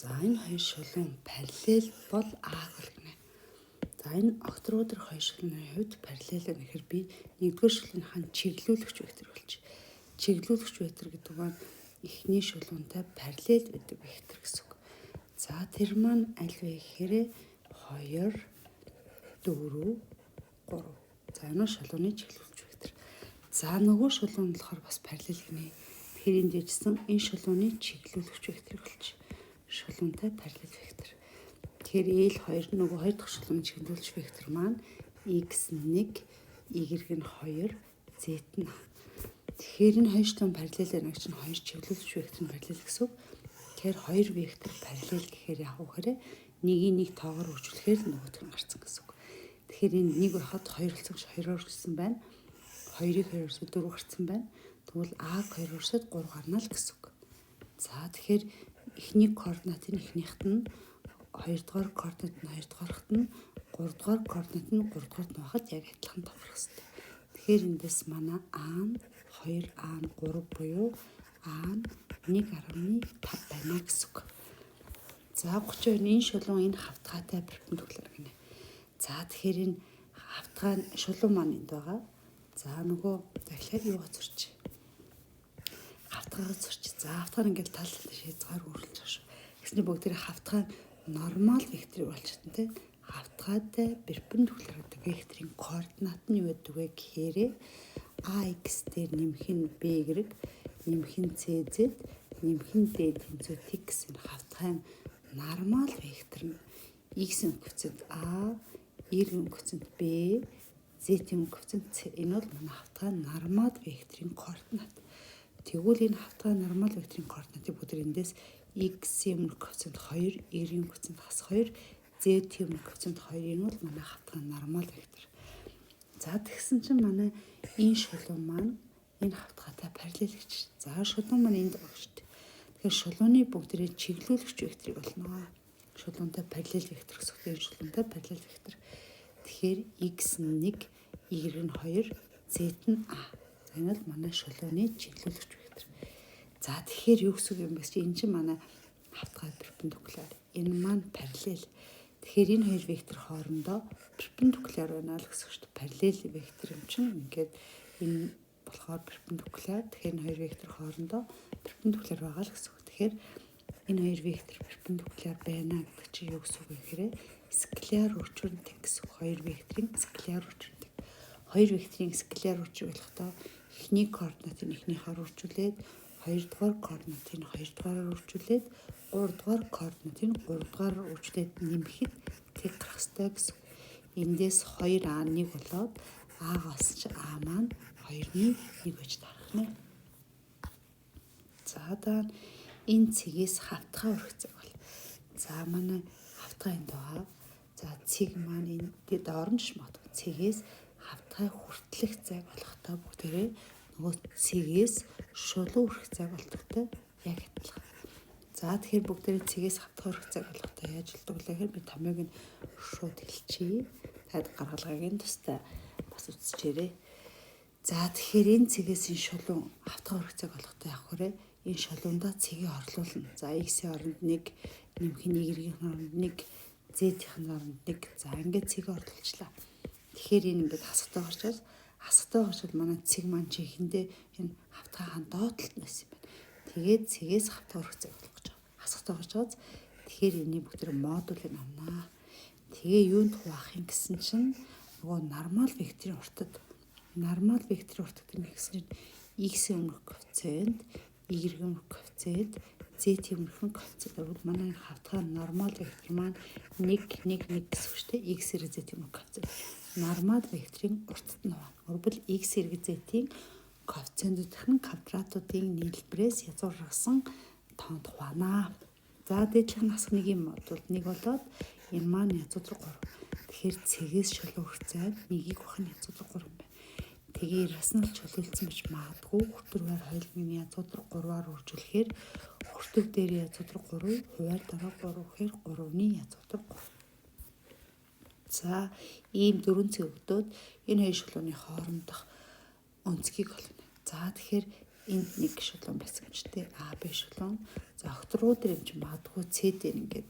За энэ хоёр шулуун параллел бол А гэнэ. За энэ окторуудэр хоёр шулууны хувьд параллел гэхээр би нэгдүгээр шулууныхаа чиглүүлэгч вектор болж. Чиглүүлэгч вектор гэдэг нь эхний шулуунтай параллел байдаг вектор гэсэн үг. За тэр маань аль вэ гэхээр 2 4 3. За энэ шулууны чиглүүлэгч вектор. За нөгөө шулуун нь болохоор бас параллел гинэ. Тэгэхээр энд дэжсэн энэ шулууны чиглүүлэгч вектор болж. Шулуунтай параллел вектор. Тэгэхээр L2 нөгөө хоёр дахь шулууны чиглүүлэгч вектор маань x1, y нь 2, z нь а. Тэгэхээр энэ хоёр шулуун параллел байна гэж чинь хоёр чиглүүлэгч вектор нь параллел гэсэн үг. Тэгэхээр хоёр вектор параллел гэхээр яг үхээр нэгийг нэг тоогоор үржүүлэхээр нөгөөх нь гарцсан гэсэн үг. Тэгэхээр энэ нэг байхад 2 болсон гэж 2-оор үржүүлсэн байна. 2-ыг 2-оор үржүүлээд 4 гарцсан байна. Тэгвэл А-г 2-оор үржүүлээд 3 гарна л гэсэн үг. За тэгэхээр эхний координатын эхнийхт нь 2 дугаар координат нь 2 дугаарт нь 3 дугаар координат нь 3 дугаарт нь байхад яг адилхан товрох хэрэгтэй. Тэгэхээр эндээс манай А нь 2, А нь 3 буюу А нь 1.5 байна гэсэн үг. За 32 энэ шулуун энэ хавтгаатай перпендикуляр гинэ. За тэгэхээр энэ хавтгаа шулуун маань энд байгаа. За нөгөө дахиад юу гоцорч. Хавтгаагаа зурч. За хавтгаар ингээд тал шийдгээр үргэлж байгаа шүү. Гэсний бүгдээ хавтгаа нормал векторыг болчихсон тийм. Хавтгаатай перпендикуляр гэдэг векторын координат нь юу гэдэг вэ гэхээр AX дээр нэмэх нь BY, нэмэх нь CZ, нэмэх нь D тэмцүү T гэсэн хавтгайн нормал вектор нь X-ийн коэффициент A, Y-ийн коэффициент B, Z-ийн коэффициент C. Энэ бол манай хавтгайн нормал векторын координат. Тэгвэл энэ хавтгайн нормал векторын координатыг бүгд эндээс x-ийн коэффициент 2, y-ийн коэффициент хас 2, z-ийн коэффициент 2-ын бол манай хавтгайн нормал вектор. За тэгсэн чинь манай энэ шулуун маань энэ хавтгаатай параллел гэж. За шулуун маань энд байгаа шүү дээ. Тэгэхээр шулууны бүгдээ чиглүүлэгч векторыг болно. Шулуунтай параллел вектор гэсэн үг. Энэ шулуунтай параллел вектор. Тэгэхээр x1, y нь 2, z нь a. Энэ бол манай шулууны чиглүүлэгч вектор. За тэгэхээр юу гэсэн юм бэ? Энэ чинь манай хавтгай перпендикуляр. Энэ маань параллел. Тэгэхээр энэ хоёр вектор хоорондоо перпендикуляр байна л гэсэн үг шүү дээ. Параллел вектор юм чинь ингээд энэ болохоор перпендикуляр. Тэгэхээр энэ хоёр вектор хоорондоо перпендикуляр байгаа л гэсэн үг. Тэгэхээр энэ хоёр вектор перпендикуляр байна гэдэг чинь юу гэсэн үг вэ гэхээр скляр үржүүлэнтэй гэсэн үг. Хоёр векторын скляр үржүүлэнтэй. Хоёр векторын скляр үржүүлэхдээ эхний координатыг эхнийхээр үржүүлээд 2 дугаар координатыг 2 дугаараар үржүүлээд 3 дугаар координатыг 3 дугаараар үржүүлээд нэмэхэд тэг гарах ёстой гэсэн. Эндээс 2А1 болоод А-гаас ч А маань 2-ны 1 гэж дарах нэ. За даа энэ цэгээс хавтгай өрөх цаг бол. За манай хавтгай энд байгаа. За цэг маань энэ доор нь ч магадгүй цэгээс хавтгай хүртлэх цаг болохтой бүгдээрээ нөгөө цэгээс шулуу өрөх цаг болтогтой яг адилхан. За тэгэхээр бүгдээрээ цэгээс хавтгай өрөх цаг болохтой яаж болдог вэ гэхээр би томьёог нь шууд хэлчихье. Тад гаргалгаагийн тустай бас үзчихээрэй. За тэгэхээр энэ цэгээс энэ шулуун хавтгай өрөх цаг болохтой яг хүрээ энэ шулуундаа цэгийг орлуулна. За x-ийн оронд 1, нэмэх нь y-ийн оронд 1, z-ийн оронд 1. За ингээд цэгийг орлуулчлаа. Тэгэхээр энэ ингээд хасагтай гарчвал манай цэг маань чи ихэндээ энэ хавтгайхаа доотлолт нэс юм байна. Тэгээд цэгээс хавтгай өрөх цаг болох гэж байгаа. Хасагтай гарч байгааз тэгэхээр энийг бүгд модулыг авнаа. Тэгээ юунд хуваах юм гэсэн чинь нөгөө нормал векторын уртад гэсэн чинь x-ийн өмнөх коэффициент, y-ийн өмнөх коэффициент, z-ийн өмнөх коэффициент бол манай хавтгай нормал вектор маань 1 1 1 гэсэн үг шүү дээ. x, y, z-ийн өмнөх коэффициент нормал векторын уртад нь байна. Өөрөөр x, y, z-ийн коэффициентуудын квадратуудын нийлбэрээс язгуурсан тоонд хуваана. За дээдлэх нь асах нэг юм бол 1 болоод энэ маань язгуур 3. Тэгэхээр цэгээс шулуу өрөх цаг 1-ийг авах нь язгуур 3 юм байна. Тэгээ раснал чөлөөлсөн гэж магадгүй хүртүрээр хоёулын язгуур 3-аар үржүүлэхээр хүртүр дээр язгуур 3, хуваар дараа 3 гэхээр 3-ны язгуур 3. За ийм дөрвөн цэг өгдөөд энэ хоёр шулууны хоорондох өнцгийг олно. За тэгэхээр энд нэг шулуун байсан гэж дээ. А, Б шулуун. За окторуу дээр юм чи магадгүй CD ингээд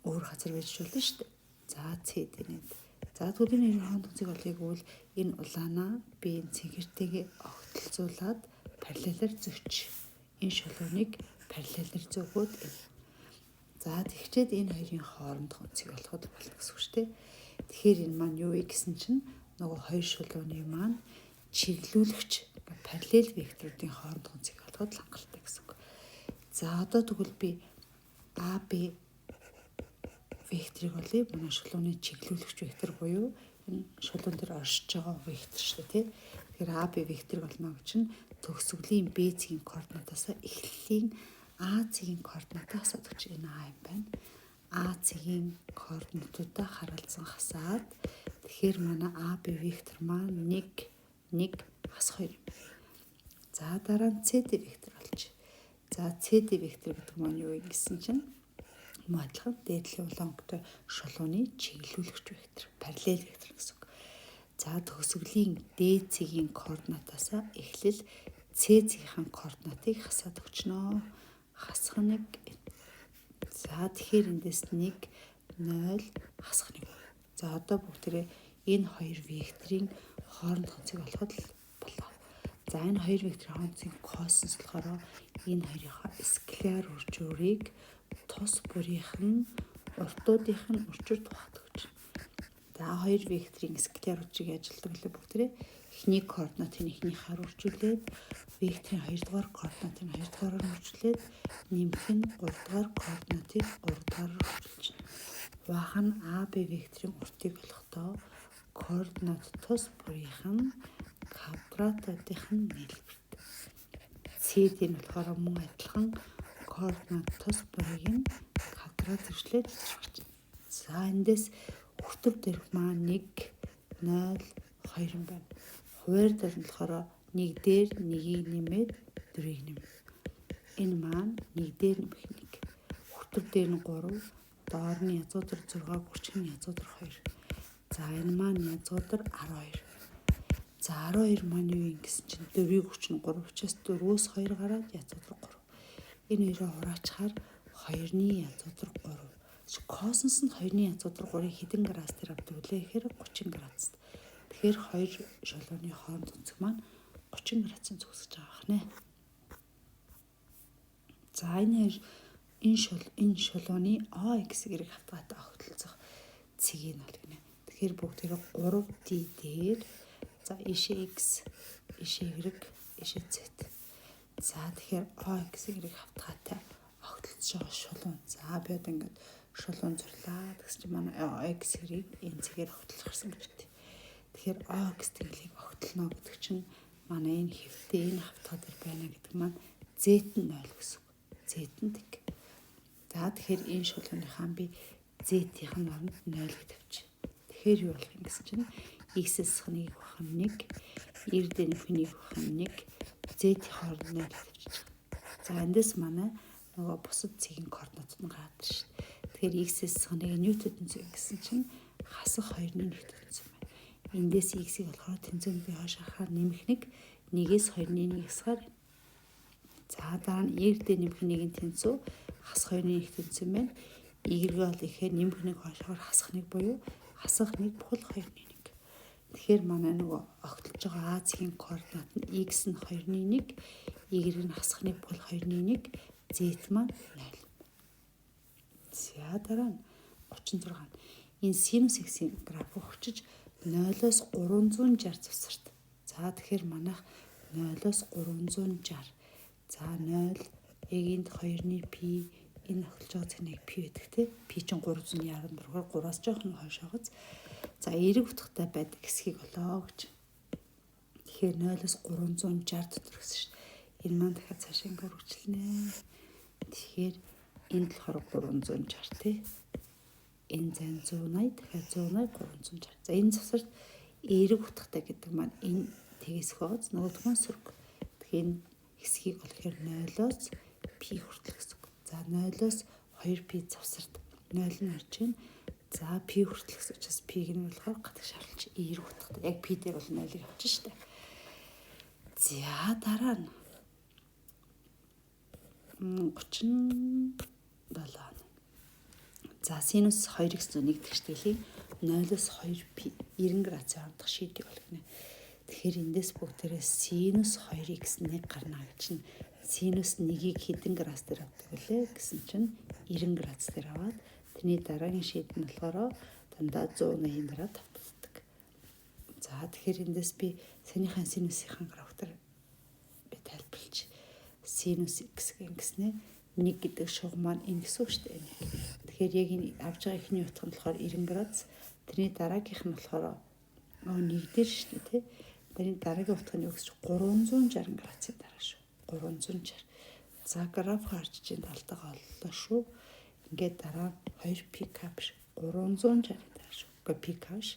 өөр газар байж болно шүү дээ. За CD нэт. За тэгвэл энэ хонд тонцыг олъё гэвэл энэ улаанаа би энэ цэнхэртэйгээ огтлцуулаад параллелаар зөөч. Энэ шулууныг параллелаар зөөгөөд энэ. За тэгчээд энэ хоёрын хооронд тонцыг олоход болно гэсэн үг шүү дээ. Тэгэхээр энэ маань юу вэ гэсэн чинь нөгөө хоёр шулууны маань чиглүүлэгч параллел векторуудын хооронд тонцыг олоход хангалттай гэсэн үг. За одоо тэгвэл би AB векторыг олъё. Манай шулууны чиглүүлэгч вектор буюу энэ шулуун дээр оршиж байгаа вектор шүү дээ, тий. Тэгэхээр AB векторыг олно гэж чинь төгсгөлийн B цэгийн координатаас эхлэлийн А цэгийн координатаас өгч энэ А юм байна. А цэгийн координатуудаа харалзан хасаад тэгэхээр манай AB вектор маань 1 1 хас 2 юм. За дараа нь CD вектор олж. За CD вектор гэдэг маань юу вэ гэсэн чинь адилхан дээдлийн улаангтай шулууны чиглүүлэгч вектор, параллел вектор гэсэн үг. За төгсгөлийн D цэгийн координатаас эхлэл C цэгийнхэн координатыг хасаад өгчнөө. Хасах 1. За тэгэхээр эндээс 1 0 хасах 1. За одоо бүгдээрээ энэ хоёр векторын хооронд тонцыг олоход болоо. За энэ хоёр векторын хооронд тонцыг косинус болохоор энэ хоёрынхаа скляр үржүүрийг тус бүрийнхэн уртуудынх нь үржүүр тухайд өгч. За хоёр векторын скляр үржийг ажилтдаг л бүгдээрээ эхний координатыг эхнийхээр үржүүлээд векторын хоёрдугаар координатыг хоёрдугаараар үржүүлээд нэмэх нь гуравдугаар координатыг гуравдугаараар үржүүлж байна. Баах нь AB векторын уртыг олохдоо координат тус бүрийнхэн квадратуудынх нь нийлбэрт. CD нь болохоор мөн адилхан координат тус бүрийг нь квадрат хэрэглээд хийж байна. За эндээс хүртэр дээрх маань 1 0 2 юм байна. Хуваар дээр нь болохоор 1 дээр 1-ийг нэмээд 4-ийг нэм. Энэ маань 1 дээр нэмэх 1. Хүртэр дээр нь 3, доор нь язгуудар 6, гүрчг нь язгуудар 2. За энэ маань язгуудар 12. За 12 маань юу юм гэсэн чинь 4-ийг гүрч нь 3 учраас 4-өөс 2 гараад язгуудар 3. Энэ хоёроо хураачаар 2-ны язгуудар 3. Косинус нь 2-ны язгуудар 3-ыг хэдэн градус дээр авдаг вүлээ гэхээр 30 градус. Тэгэхээр хоёр шулууны хооронд тонцог маань 30 градусын зогсож байгаа хэрнэ. За энэ шулууны OX-ийг хавтгаатай огтлцох цэгийг нь бол гинэ. Тэгэхээр бүгдээрээ 3D дээр за ишээ X, ишээ Y, ишээ Z. За тэгэхээр OX-ийг хавтгаатай огтлцож байгаа шулуун. За би одоо ингээд шулуун зурлаа. Тэгс чи манай OX-ийг энэ цэгээр огтлох гэсэн гэж байна. Тэгэхээр OX тэглийг огтлно гэдэг чинь манай энэ хэвтээ энэ хавтгаа дээр байна гэдэг маань Z нь 0 гэсэн үг. Z нь тэг. За тэгэхээр энэ шулууныхаа би Z-ийн оронд 0 гэж тавьчих. Тэгэхээр юу болох юм гэсэн чинь X-с 1 бах 1, Y-д нөх 1 бах 1, Z-ийн хооронд 0 гэж тавьчих. За эндээс манай нөгөө бусад цэгийн координат нь гараад ирж шээ. Тэгэхээр X-с 1-ыг ньютон тэнцвэр гэсэн чинь хасах 2-ны ньютон тэнцвэр байна. Эндээс X-ийг болохоор тэнцвэрийг би хойш харахаар нэмэх 1-ээс 2-ны 1 хасгаар. За дараа нь Y-д нэмэх 1-ийн тэнцвэр хасах 2-ны 1 тэнцвэр байна. Y-г бол ихээр нэмэх 1 хойшоор хасах 1 буюу хасах 1 бүхэл 2-ны 1. Тэгэхээр манай нөгөө огтлж байгаа А-ийн координат нь X нь 2-ны 1, Y нь хасах 1 бүхэл 2-ны 1, Z маань 0. За дараа нь 36. Энэ синус X-ийн графыг хүчиж 0-оос 360 завсарт. За тэгэхээр манайх 0-оос 360. За 0 яг энд 2-ны π энэ огтлж байгаа цэнийг π гэдэг те. Π чинь 316-аар 3-аас жоохон хойш хагас. За эерэг утгатай байдаг хэсгийг олоо гэж. Тэгэхээр 0-оос 360 дотор гэсэн шүү дээ. Энэ маань дахиад цаашаа ингэ үргэлжлэнэ. Тэгэхээр энд болохоор 360 те. Энэ зэн 180 дахиад 180 360. За энэ завсарт эерэг утгатай гэдэг маань энэ тэгээс хооц нөгөөх нь сөрөг. Тэгэхээр энэ хэсгийг болохоор 0-оос π хүртэл гэсэн үг. За 0-оос 2π завсарт 0 нь орж ийн. За π хүртэл гэсэн учраас π-г нь болохоор гадагш харуулж эерэг утгатай. Яг π дээр бол 0-ыг авчих штэ. За дараа нь 37. За синус 2x1 тэгштэйлийн 0-оос 2π 90 градусын хоорондох шийдвэр болгоно. Тэгэхээр эндээс бүгдээрээ синус 2x1 гарна гэж чинь синус 1-ийг хэдэн градус дээр авдаг вүлээ гэсэн чинь 90 градус дээр аваад тэрний дараагийн шийдвэр нь болохоор дандаа 180-ын дараа тавталдаг. За тэгэхээр эндээс би санийхаа синусынхаа графтаар би тайлбарлаж синус x гэснээр 1 гэдэг шугам маань энэ гэсэн үг шүү дээ. Тэгэхээр яг энэ авж байгаа ихний утга нь болохоор 90 градус. Тэрний дараагийнх нь болохоор 1 дээр шүү дээ тий. Тэрний дараагийн утга нь юу гэж 360 градусын дараа шүү. 360. За граф харж чинь талтайгаа оллоо шүү. Ингээд дараа 2 пк биш 360 дараа шүү. Гэхдээ пк биш.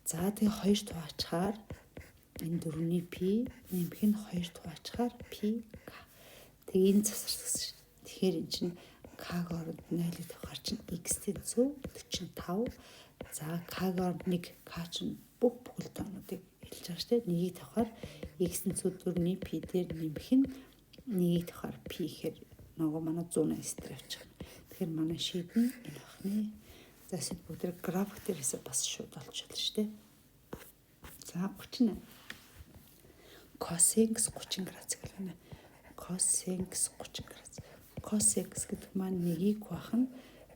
За тэгээ 2 туваачаар энэ 4-ний пи нэмэх нь 2 туваачаар пк. Тэгээ энэ засварсан шүү. Тэгэхээр эн чинь к-г оронд 0-ыг тавихаар чинь x-ийн 145. За к-г оронд 1 к чинь бүхэл тоонуудыг хэлж байгаа шүү дээ. 1-ийг тавихаар x-ийн 4-ний p дээр нэмэх нь 1-ийг тавихаар p гэхээр нөгөө манай 180 дээр авчих. Тэгэхээр манай шийдвэр нь энэ байна. За эсвэл бүгд график дээрээс бас шууд олж болно шүү дээ. За 38. Cosx 30 градус гэх юм. Cosx 30 градус. Cosx гэдэг маань 1-ийг хуваах нь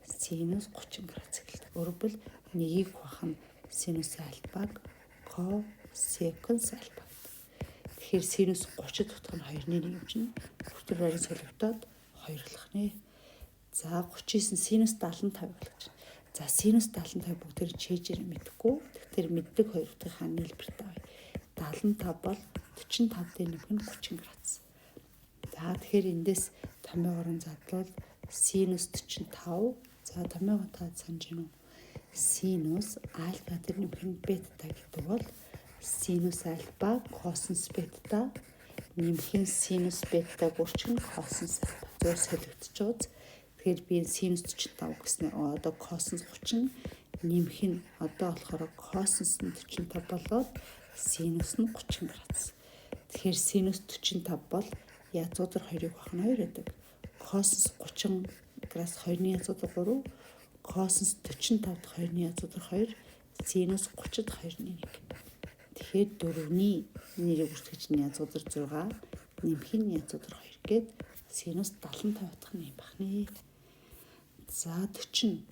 синус 30 градус гэлдэг. Өөрөөр 1-ийг хуваах нь синус альфаг, cosecant альфа. Тэгэхээр синус 30 дутх нь 2-ны 1 юм чинь бүтэр байрын солигдоод 2 болох нэ. За 39 синус 75 болгож. За синус 75 бүгдээр чэйжээр мэдхгүй. Тэгэхээр мэддэг хоёр утгийнхаа нийлбэрт авъя. 75 бол 45 дээр нэмэх нь 30 градус. За тэгэхээр эндээс томьёогоор задлал синус 45. За томьёогоо та санаж гинүү. Синус альфа дээр нэмэх нь бета гэдэг бол синус альфа косинус бета нэмэх нь синус бета бүрчин косинус альфа. Зөв солигдож байгаа. Тэгэхээр би синус 45 гэснээр одоо косинус 30 нэмэх нь одоо болохоор косинус нь 45 болоод синус нь 30 градус. Тэгэхээр синус 45 бол язгуудар 2-ыг хавах нь 2 байдаг. Косинус 30 градус 2-ны язгуудар 3, косинус 45 дахь 2-ны язгуудар 2, синус 30 дахь 2-ны 1. Тэгэхээр 4-ний нэрийг бүртгэж нь язгуудар 6, нэмэх нь язгуудар 2 гээд синус 75 дахь нь юм байна. За 40.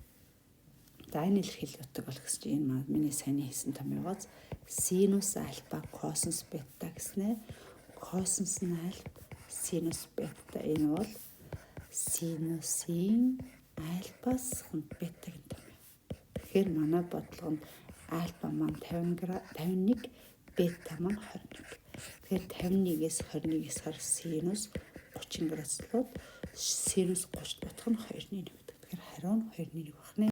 За энэ илэрхийлэл утга бол гэсэн чинь энэ миний сайн хийсэн томьёогоос синус альфа косинус бета гэснээр косинус нь альфа синус бета энэ бол синусын альфас бетагийн томьёо. Тэгэхээр манай бодлого нь альфа маань 51, бета маань 21. Тэгэхээр 51-ээс 21-ээс хар синус 30 градус болоод синус 30 бодох нь 2-ны 1 гэдэг. Тэгэхээр хариу нь 2-ны 1 байна.